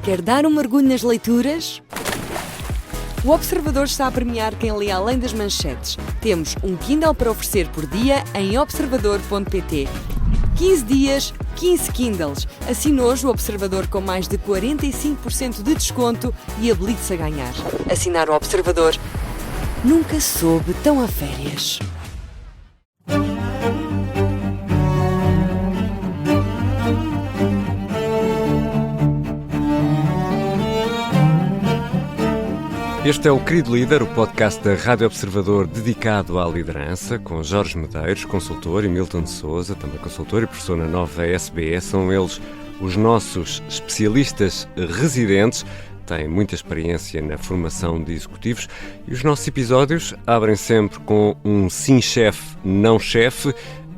Quer dar um mergulho nas leituras? O Observador está a premiar quem lê além das manchetes. Temos um Kindle para oferecer por dia em observador.pt. 15 dias, 15 Kindles. Assine hoje o Observador com mais de 45% de desconto e habilite-se a ganhar. Assinar o Observador nunca soube tão a férias. Este é o Querido Líder, o podcast da Rádio Observador dedicado à liderança, com Jorge Medeiros, consultor, e Milton Sousa, também consultor e professor na nova SBS. São eles os nossos especialistas residentes, têm muita experiência na formação de executivos e os nossos episódios abrem sempre com um sim chefe, não chefe.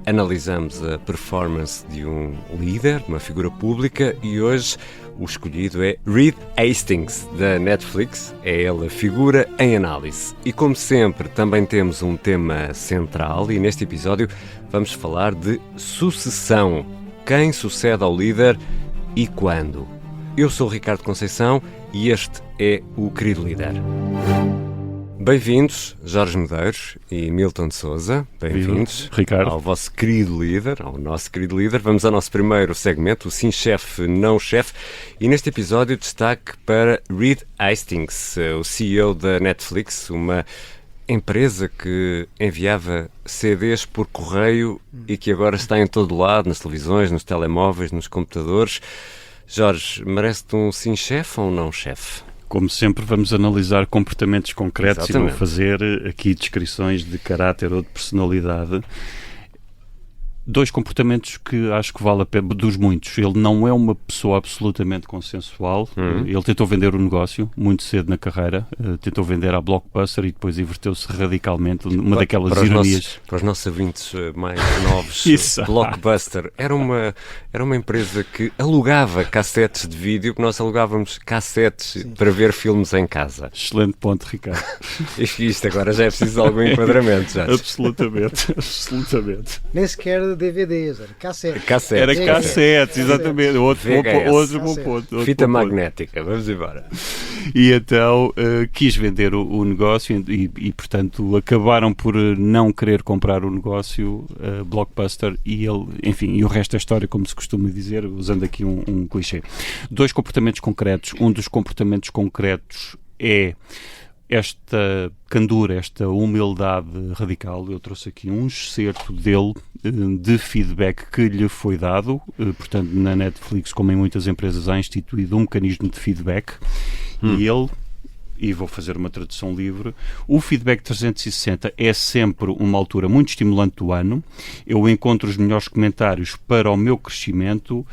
Analisamos a performance de um líder, de uma figura pública, e hoje o escolhido é Reed Hastings, da Netflix. É ele a figura em análise. E como sempre, também temos um tema central e neste episódio vamos falar de sucessão. Quem sucede ao líder e quando? Eu sou o Ricardo Conceição e este é o Querido Líder. Bem-vindos, Jorge Medeiros e Milton Sousa. Bem-vindos, Ricardo, ao vosso querido líder, ao nosso querido líder. Vamos ao nosso primeiro segmento, o Sim Chefe, Não Chefe. E neste episódio destaque para Reed Hastings, o CEO da Netflix, uma empresa que enviava CDs por correio e que agora está em todo lado, nas televisões, nos telemóveis, nos computadores. Jorge, merece-te um sim chefe ou um não chefe? Como sempre, vamos analisar comportamentos concretos. Exatamente. E vou fazer aqui descrições de caráter ou de personalidade. Dois comportamentos que acho que vale a pena, dos muitos. Ele não é uma pessoa absolutamente consensual. Ele tentou vender o negócio muito cedo na carreira. Tentou vender à Blockbuster e depois inverteu-se radicalmente. Uma daquelas ironias. Para os nossos ouvintes mais novos, Blockbuster era uma empresa que alugava cassetes de vídeo, que nós alugávamos cassetes para ver filmes em casa. Excelente ponto, Ricardo. Isto agora já é preciso de algum enquadramento. Já. Absolutamente. Nem sequer DVDs, era cassetes. Era cassetes, exatamente. Outro bom ponto. Fita magnética, vamos embora. E então quis vender o negócio e, portanto, acabaram por não querer comprar o negócio, Blockbuster, e ele, enfim, e o resto é história, como se costuma dizer, usando aqui um clichê. Dois comportamentos concretos. Um dos comportamentos concretos é esta candura, esta humildade radical. Eu trouxe aqui um excerto dele de feedback que lhe foi dado. Portanto, na Netflix, como em muitas empresas, há instituído um mecanismo de feedback. E ele, e vou fazer uma tradução livre, o feedback 360 é sempre uma altura muito estimulante do ano. Eu encontro os melhores comentários para o meu crescimento,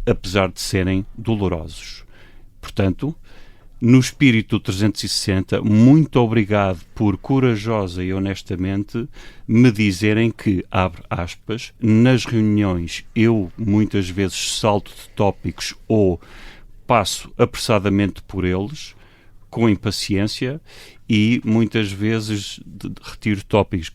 apesar de serem dolorosos. Portanto, no espírito 360, muito obrigado por corajosa e honestamente me dizerem que, abre aspas, nas reuniões eu muitas vezes salto de tópicos ou passo apressadamente por eles, com impaciência, e muitas vezes retiro tópicos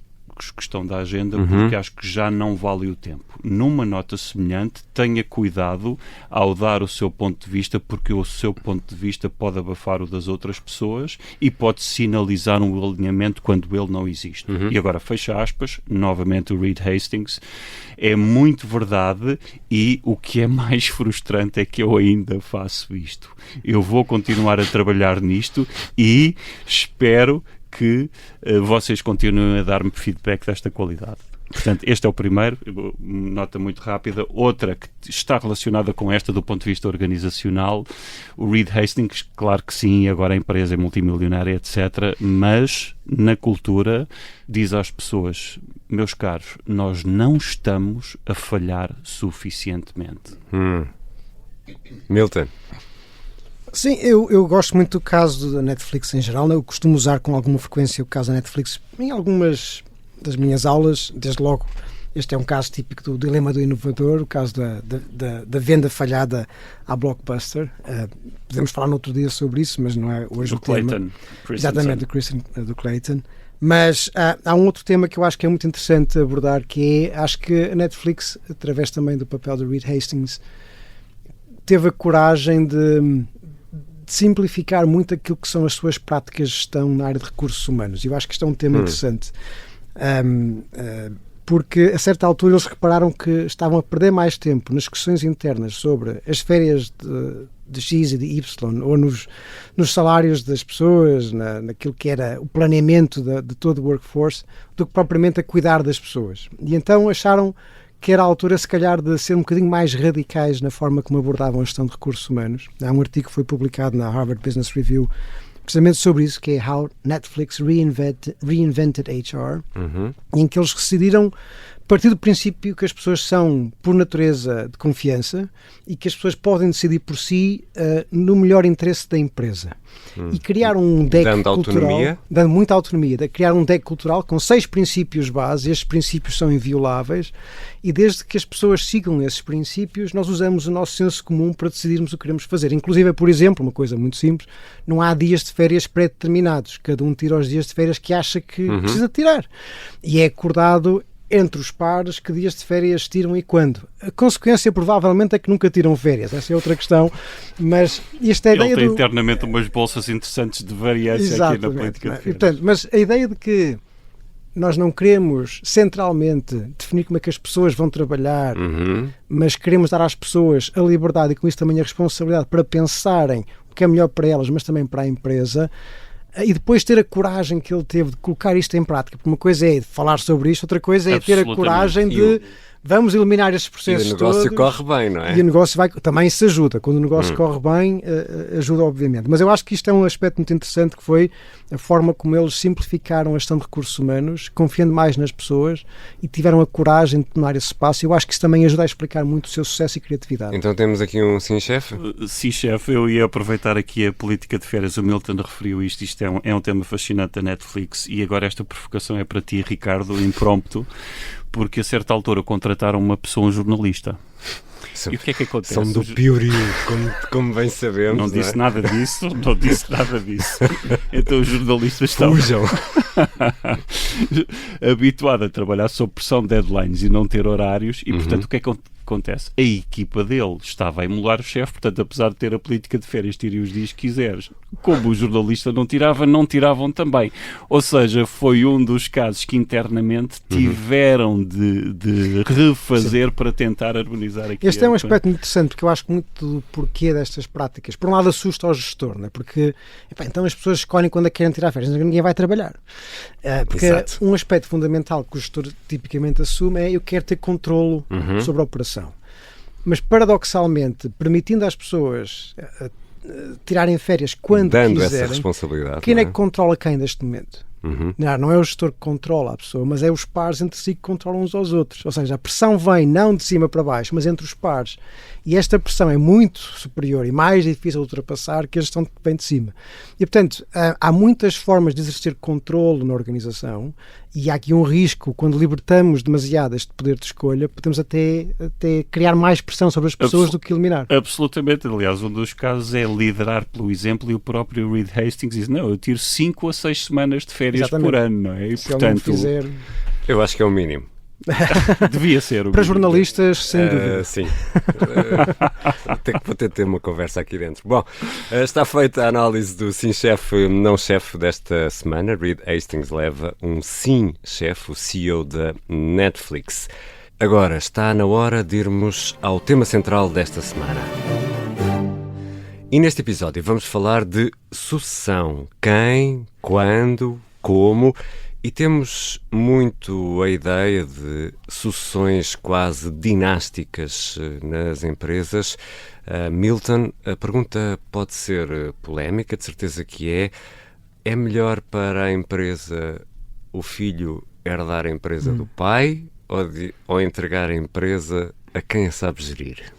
que estão da agenda porque acho que já não vale o tempo. Numa nota semelhante, tenha cuidado ao dar o seu ponto de vista, porque o seu ponto de vista pode abafar o das outras pessoas e pode sinalizar um alinhamento quando ele não existe. E agora, fecha aspas, novamente o Reed Hastings, é muito verdade, e o que é mais frustrante é que eu ainda faço isto. Eu vou continuar a trabalhar nisto e espero que vocês continuem a dar-me feedback desta qualidade. Portanto, este é o primeiro, nota muito rápida. Outra que está relacionada com esta do ponto de vista organizacional, o Reed Hastings, claro que sim, agora a empresa é multimilionária, etc., mas na cultura diz às pessoas: meus caros, nós não estamos a falhar suficientemente. Milton. Sim, eu gosto muito do caso da Netflix em geral, né? Eu costumo usar com alguma frequência o caso da Netflix em algumas das minhas aulas. Desde logo, este é um caso típico do dilema do inovador, o caso da venda falhada à Blockbuster. Podemos falar no outro dia sobre isso, mas não é hoje o tema. Exatamente, do Clayton. Mas há um outro tema que eu acho que é muito interessante abordar, que é, acho que a Netflix, através também do papel de Reed Hastings, teve a coragem de de simplificar muito aquilo que são as suas práticas de gestão na área de recursos humanos. Eu acho que isto é um tema interessante. Porque a certa altura eles repararam que estavam a perder mais tempo nas discussões internas sobre as férias de X e de Y, ou nos salários das pessoas, naquilo que era o planeamento de todo o workforce, do que propriamente a cuidar das pessoas. E então acharam que era a altura, se calhar, de ser um bocadinho mais radicais na forma como abordavam a gestão de recursos humanos. Há um artigo que foi publicado na Harvard Business Review precisamente sobre isso, que é How Netflix Reinvented HR, em que eles decidiram partir do princípio que as pessoas são, por natureza, de confiança e que as pessoas podem decidir por si no melhor interesse da empresa. E criar um deck cultural, dando muita autonomia, de criar um deck cultural com 6 princípios base. Estes princípios são invioláveis e desde que as pessoas sigam esses princípios, nós usamos o nosso senso comum para decidirmos o que queremos fazer. Inclusive, por exemplo, uma coisa muito simples, não há dias de férias pré-determinados. Cada um tira os dias de férias que acha que precisa tirar. E é acordado entre os pares que dias de férias tiram e quando. A consequência provavelmente é que nunca tiram férias, essa é outra questão, mas esta é a ideia Ele tem internamente umas bolsas interessantes de variância aqui na política de férias. Portanto, mas a ideia de que nós não queremos centralmente definir como é que as pessoas vão trabalhar, mas queremos dar às pessoas a liberdade e com isso também a responsabilidade para pensarem o que é melhor para elas, mas também para a empresa, e depois ter a coragem que ele teve de colocar isto em prática. Porque uma coisa é falar sobre isto, outra coisa é ter a coragem de vamos eliminar estes processos todos. E o negócio corre bem, não é? E o negócio também se ajuda. Quando o negócio corre bem, ajuda obviamente. Mas eu acho que isto é um aspecto muito interessante, que foi a forma como eles simplificaram a gestão de recursos humanos, confiando mais nas pessoas e tiveram a coragem de tomar esse espaço. Eu acho que isso também ajuda a explicar muito o seu sucesso e criatividade. Então temos aqui um sim, chefe? Sim, chefe. Eu ia aproveitar aqui a política de férias. O Milton referiu isto. Isto é um tema fascinante da Netflix. E agora esta provocação é para ti, Ricardo, impromptu, porque a certa altura contrataram uma pessoa, um jornalista. E o que é que acontece? São do piorio, como bem sabemos. Não disse nada disso, não disse nada disso. Então os jornalistas estão habituados a trabalhar sob pressão de deadlines e não ter horários e, portanto, o que é que acontece? A equipa dele estava a emular o chefe, portanto, apesar de ter a política de férias, tire os dias que quiseres. Como o jornalista não tiravam também. Ou seja, foi um dos casos que internamente tiveram de refazer para tentar harmonizar aqui. Este é um aspecto muito interessante, porque eu acho que muito do porquê destas práticas, por um lado assusta ao gestor, não é? Porque então as pessoas escolhem quando é que querem tirar férias, ninguém vai trabalhar. Porque um aspecto fundamental que o gestor tipicamente assume é eu quero ter controlo sobre a operação. Mas paradoxalmente, permitindo às pessoas tirarem férias quando dando quiserem, essa responsabilidade, quem é que controla quem neste momento? Não é o gestor que controla a pessoa, mas é os pares entre si que controlam uns aos outros. Ou seja, a pressão vem não de cima para baixo, mas entre os pares. E esta pressão é muito superior e mais difícil de ultrapassar que a gestão que vem de cima. E, portanto, há muitas formas de exercer controle na organização e há aqui um risco, quando libertamos demasiado este poder de escolha, podemos até criar mais pressão sobre as pessoas do que eliminar. Absolutamente. Aliás, um dos casos é liderar pelo exemplo e o próprio Reed Hastings diz, não, eu tiro 5 a 6 semanas de férias por ano, não é? E, se portanto, ele não fizer... Eu acho que é o mínimo. Devia ser o para jornalistas, sem dúvida. Sim. Vou ter de ter uma conversa aqui dentro. Bom, está feita a análise do sim chefe, não chefe desta semana. Reed Hastings leva um sim chefe, o CEO da Netflix. Agora está na hora de irmos ao tema central desta semana. E neste episódio vamos falar de sucessão. Quem, quando, como... E temos muito a ideia de sucessões quase dinásticas nas empresas. Milton, a pergunta pode ser polémica, de certeza que é. É melhor para a empresa o filho herdar a empresa do pai ou entregar a empresa a quem a sabe gerir?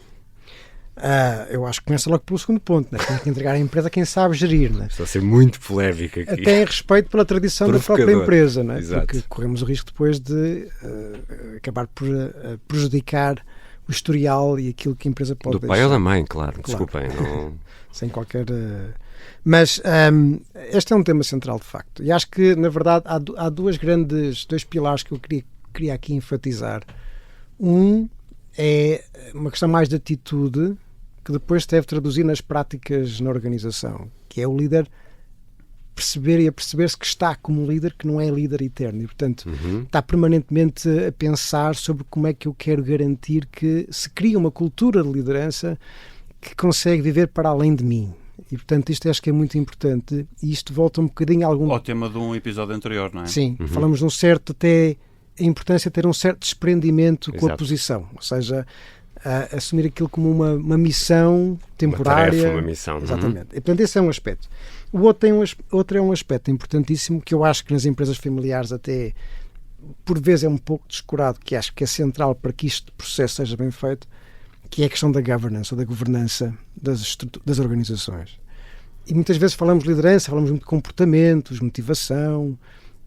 Eu acho que começa logo pelo segundo ponto, né? Tem que entregar a empresa a quem sabe gerir, né? Está a ser muito polémico aqui. Até em respeito pela tradição da própria empresa, né? Exato. Porque corremos o risco depois de acabar por prejudicar o historial e aquilo que a empresa pode do pai ou da mãe, claro. Desculpem. Não... Sem qualquer... Mas este é um tema central, de facto. E acho que, na verdade, há dois pilares que eu queria aqui enfatizar. Um é uma questão mais de atitude que depois deve traduzir nas práticas na organização, que é o líder perceber-se que está como líder, que não é líder eterno, e portanto está permanentemente a pensar sobre como é que eu quero garantir que se cria uma cultura de liderança que consegue viver para além de mim. E, portanto, isto acho que é muito importante, e isto volta um bocadinho a algum... Ao tema de um episódio anterior, não é? Sim, falamos de um certo, até a importância de ter um certo desprendimento com a posição, ou seja, assumir aquilo como uma missão temporária. Uma tarefa, uma missão. Exatamente. E, portanto, esse é um aspecto. O outro é um aspecto importantíssimo, que eu acho que nas empresas familiares até, por vezes, é um pouco descurado, que acho que é central para que este processo seja bem feito, que é a questão da governance, ou da governança das organizações. E muitas vezes falamos de liderança, falamos muito de comportamentos, motivação,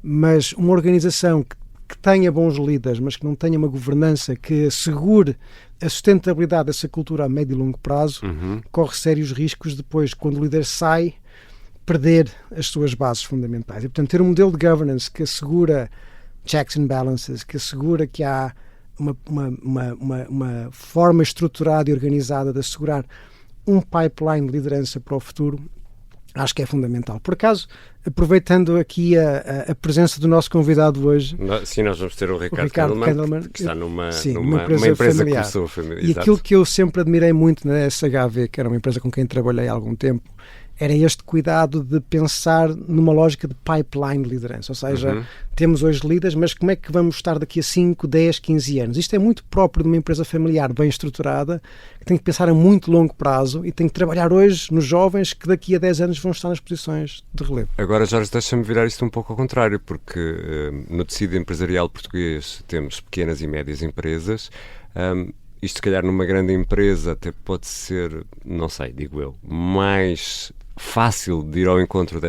mas uma organização que tenha bons líderes, mas que não tenha uma governança que assegure a sustentabilidade dessa cultura a médio e longo prazo, corre sérios riscos depois, quando o líder sai, perder as suas bases fundamentais. E, portanto, ter um modelo de governance que assegura checks and balances, que assegura que há uma forma estruturada e organizada de assegurar um pipeline de liderança para o futuro, acho que é fundamental. Por acaso, aproveitando aqui a presença do nosso convidado hoje... Sim, nós vamos ter o Ricardo Kandelman, que está numa empresa familiar. Que começou familiar. E aquilo que eu sempre admirei muito na SHV, que era uma empresa com quem trabalhei há algum tempo, era este cuidado de pensar numa lógica de pipeline de liderança. Ou seja, temos hoje líderes, mas como é que vamos estar daqui a 5, 10, 15 anos? Isto é muito próprio de uma empresa familiar bem estruturada, que tem que pensar a muito longo prazo e tem que trabalhar hoje nos jovens que daqui a 10 anos vão estar nas posições de relevo. Agora, Jorge, deixa-me virar isto um pouco ao contrário, porque no tecido empresarial português temos pequenas e médias empresas. Isto, se calhar, numa grande empresa até pode ser, não sei, digo eu, mais fácil de ir ao encontro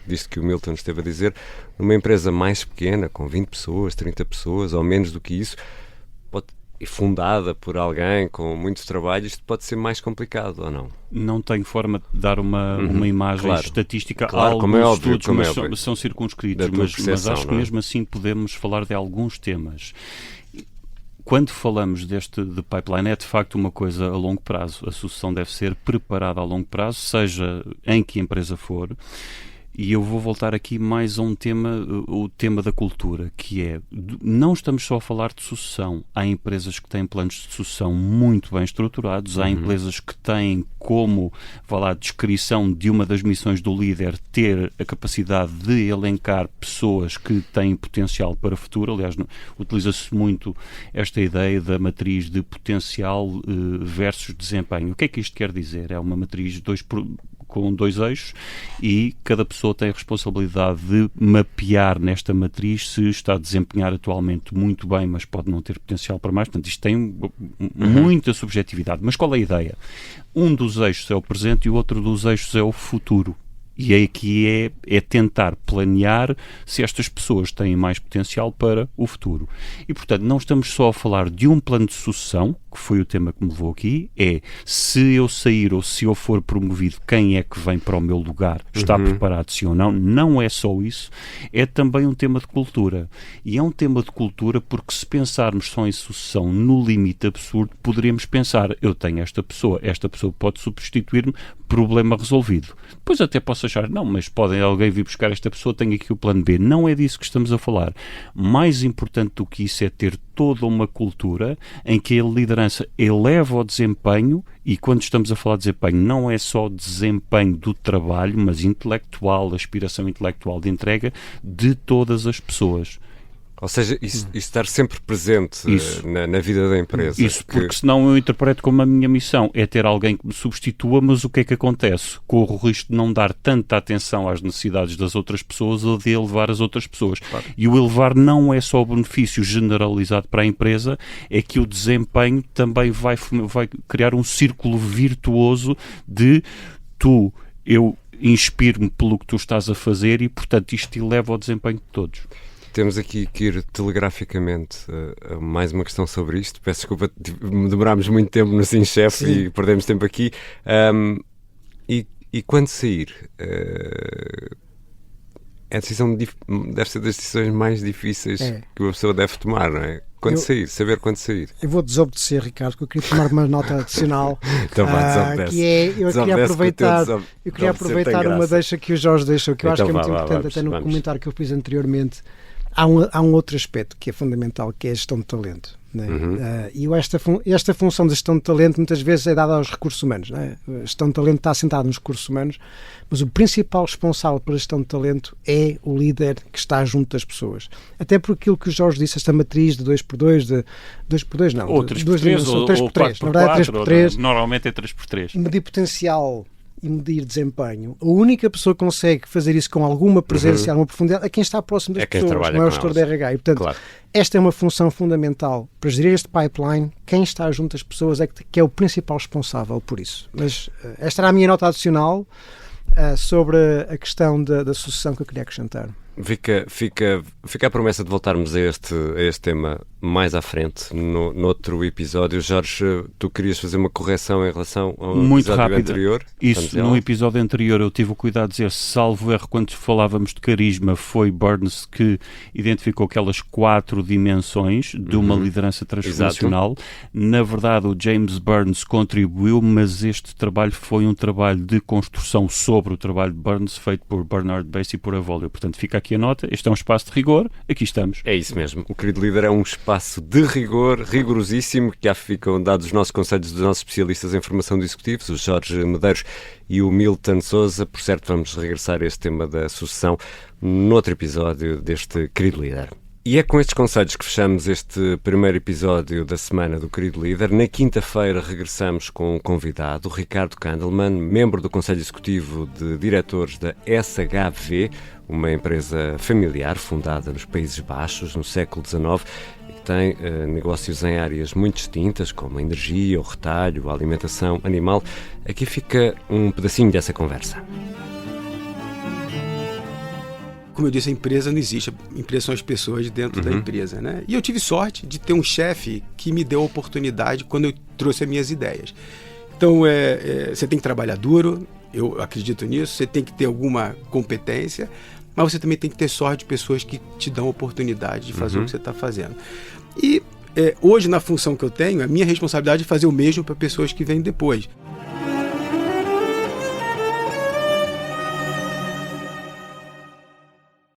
disto que o Milton esteve a dizer. Numa empresa mais pequena, com 20 pessoas, 30 pessoas, ou menos do que isso, e fundada por alguém com muito trabalho, isto pode ser mais complicado, ou não? Não tenho forma de dar uma imagem estatística. Claro, alguns como é óbvio, estudos são circunscritos, mas acho que mesmo assim podemos falar de alguns temas. Quando falamos de pipeline, é de facto uma coisa a longo prazo. A sucessão deve ser preparada a longo prazo, seja em que empresa for. E eu vou voltar aqui mais a um tema, o tema da cultura, que é, não estamos só a falar de sucessão. Há empresas que têm planos de sucessão muito bem estruturados, há empresas que têm como, descrição de uma das missões do líder, ter a capacidade de elencar pessoas que têm potencial para o futuro. Aliás, utiliza-se muito esta ideia da matriz de potencial versus desempenho. O que é que isto quer dizer? É uma matriz com 2 eixos, e cada pessoa tem a responsabilidade de mapear nesta matriz se está a desempenhar atualmente muito bem, mas pode não ter potencial para mais. Portanto, isto tem muita subjetividade. Mas qual é a ideia? Um dos eixos é o presente e o outro dos eixos é o futuro. E aqui é tentar planear se estas pessoas têm mais potencial para o futuro. E, portanto, não estamos só a falar de um plano de sucessão, que foi o tema que me levou aqui, é se eu sair ou se eu for promovido, quem é que vem para o meu lugar? Está preparado, sim ou não? Não é só isso, é também um tema de cultura. E é um tema de cultura porque, se pensarmos só em sucessão no limite absurdo, poderíamos pensar, eu tenho esta pessoa pode substituir-me, problema resolvido. Depois até posso achar, não, mas pode alguém vir buscar esta pessoa, tenho aqui o plano B. Não é disso que estamos a falar. Mais importante do que isso é ter toda uma cultura em que a liderança eleva o desempenho, e quando estamos a falar de desempenho, não é só desempenho do trabalho, mas intelectual, aspiração intelectual de entrega de todas as pessoas. Ou seja, isso estar sempre presente na vida da empresa. Isso, porque senão eu interpreto como a minha missão é ter alguém que me substitua, mas o que é que acontece? Corro o risco de não dar tanta atenção às necessidades das outras pessoas ou de elevar as outras pessoas. Claro. E o elevar não é só o benefício generalizado para a empresa, é que o desempenho também vai criar um círculo virtuoso de eu inspiro-me pelo que tu estás a fazer e, portanto, isto eleva o desempenho de todos. Temos aqui que ir telegraficamente a mais uma questão sobre isto. Peço desculpa, demorámos muito tempo no Sim Chefe e perdemos tempo aqui. E quando sair? Deve ser das decisões mais difíceis que uma pessoa deve tomar, não é? Quando sair, saber quando sair. Eu vou desobedecer, Ricardo, porque eu queria tomar uma nota adicional. Então desobedece. Que é, eu queria aproveitar uma deixa que o Jorge deixou, que eu acho que é muito importante, até no comentário que eu fiz anteriormente. Há um outro aspecto que é fundamental, que é a gestão de talento. Né? E esta função de gestão de talento muitas vezes é dada aos recursos humanos. Né? A gestão de talento está assentada nos recursos humanos, mas o principal responsável pela gestão de talento é o líder que está junto das pessoas. Até por aquilo que o Jorge disse, esta matriz de 2x2, ou 3x3, ou 3x3, na verdade 3x3, normalmente é 3x3. Medir potencial e medir desempenho. A única pessoa que consegue fazer isso com alguma presença e alguma profundidade é quem está próximo das pessoas, não é o gestor da RH. E, portanto, esta é uma função fundamental para gerir este pipeline. Quem está junto das pessoas é que é o principal responsável por isso. Mas esta era a minha nota adicional sobre a questão da sucessão que eu queria acrescentar. Fica a promessa de voltarmos a este tema mais à frente, no outro episódio. Jorge, tu querias fazer uma correção em relação ao muito episódio rápida. Anterior? Isso, no episódio anterior eu tive o cuidado de dizer, salvo erro, quando falávamos de carisma, foi Burns que identificou aquelas 4 dimensões de uma liderança transformacional. Exato. Na verdade, o James Burns contribuiu, mas este trabalho foi um trabalho de construção sobre o trabalho de Burns, feito por Bernard Bass e por Avolio. Portanto, fica aqui a nota, este é um espaço de rigor, aqui estamos. É isso mesmo, o Querido Líder é um espaço de rigor, rigorosíssimo, que já ficam dados os nossos conselhos dos nossos especialistas em formação de executivos, o Jorge Medeiros e o Milton Sousa. Por certo, vamos regressar a este tema da sucessão noutro episódio deste Querido Líder. E é com estes conselhos que fechamos este primeiro episódio da semana do Querido Líder. Na quinta-feira regressamos com um convidado, o Ricardo Kandelman, membro do Conselho Executivo de Diretores da SHV, uma empresa familiar fundada nos Países Baixos no século XIX e que tem negócios em áreas muito distintas, como a energia, o retalho, a alimentação animal. Aqui fica um pedacinho dessa conversa. Como eu disse, a empresa não existe, a empresa são as pessoas dentro da empresa, né? E eu tive sorte de ter um chefe que me deu a oportunidade quando eu trouxe as minhas ideias. Então, você tem que trabalhar duro, eu acredito nisso, você tem que ter alguma competência, mas você também tem que ter sorte de pessoas que te dão a oportunidade de fazer o que você está fazendo. E hoje, na função que eu tenho, a minha responsabilidade é fazer o mesmo para pessoas que vêm depois.